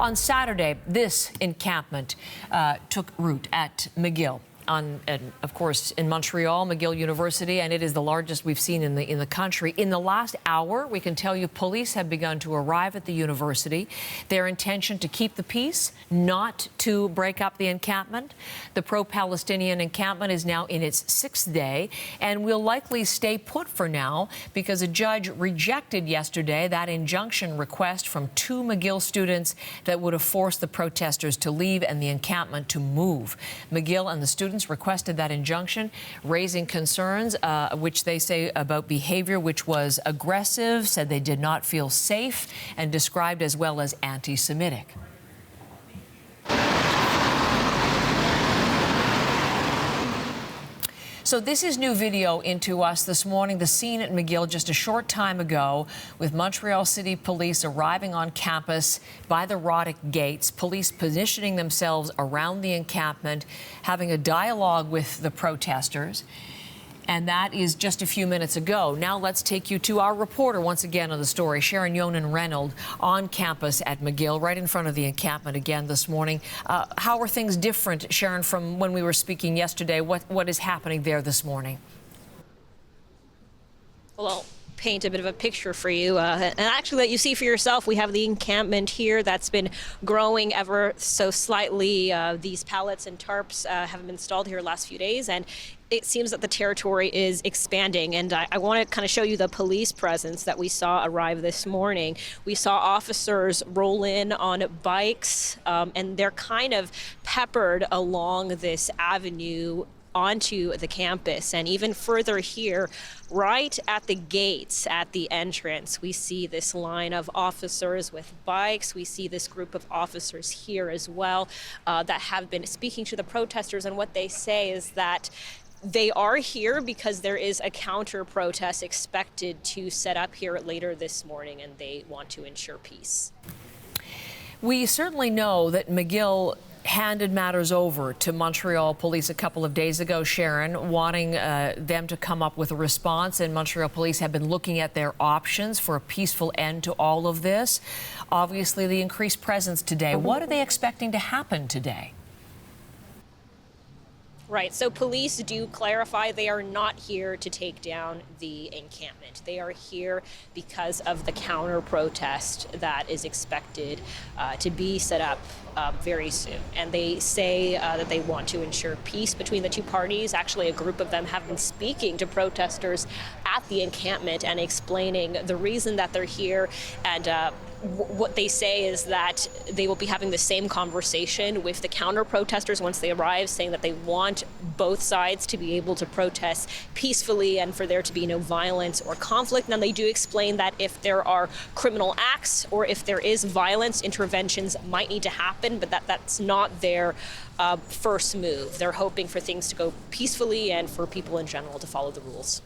On Saturday, this encampment took root at McGill. And of course, in Montreal, McGill University, and it is the largest we've seen in the country. In the last hour, we can tell you police have begun to arrive at the university. Their intention to keep the peace, not to break up the encampment. The pro-Palestinian encampment is now in its 6th day and will likely stay put for now because a judge rejected yesterday that injunction request from 2 McGill students that would have forced the protesters to leave and the encampment to move. McGill and the students requested that injunction, raising concerns, which they say about behavior which was aggressive, said they did not feel safe, and described as well as anti-Semitic. So this is new video into us this morning. The scene at McGill just a short time ago with Montreal City Police arriving on campus by the Roddick gates, police positioning themselves around the encampment, having a dialogue with the protesters. And that is just a few minutes ago. Now let's take you to our reporter once again on the story, Sharon Yonan-Reynolds, on campus at McGill, right in front of the encampment again this morning. How are things different, Sharon, from when we were speaking yesterday? What is happening there this morning? Well, I'll paint a bit of a picture for you, and actually let you see for yourself. We have the encampment here that's been growing ever so slightly. These pallets and tarps have been installed here the last few days, and it seems that the territory is expanding. And I want to kind of show you the police presence that we saw arrive this morning. We saw officers roll in on bikes, and they're kind of peppered along this avenue onto the campus. And even further here, right at the gates, at the entrance, we see this line of officers with bikes. We see this group of officers here as well that have been speaking to the protesters. And what they say is that they are here because there is a counter protest expected to set up here later this morning, and they want to ensure peace. We certainly know that McGill handed matters over to Montreal police a couple of days ago, Sharon, wanting them to come up with a response. And Montreal police have been looking at their options for a peaceful end to all of this. Obviously, the increased presence today. What are they expecting to happen today? Right, so police do clarify they are not here to take down the encampment. They are here because of the counter protest that is expected to be set up very soon. And they say that they want to ensure peace between the two parties. Actually, a group of them have been speaking to protesters at the encampment and explaining the reason that they're here. And what they say is that they will be having the same conversation with the counter protesters once they arrive, saying that they want both sides to be able to protest peacefully and for there to be no violence or conflict. Now, they do explain that if there are criminal acts or if there is violence, interventions might need to happen, but that's not their first move. They're hoping for things to go peacefully and for people in general to follow the rules.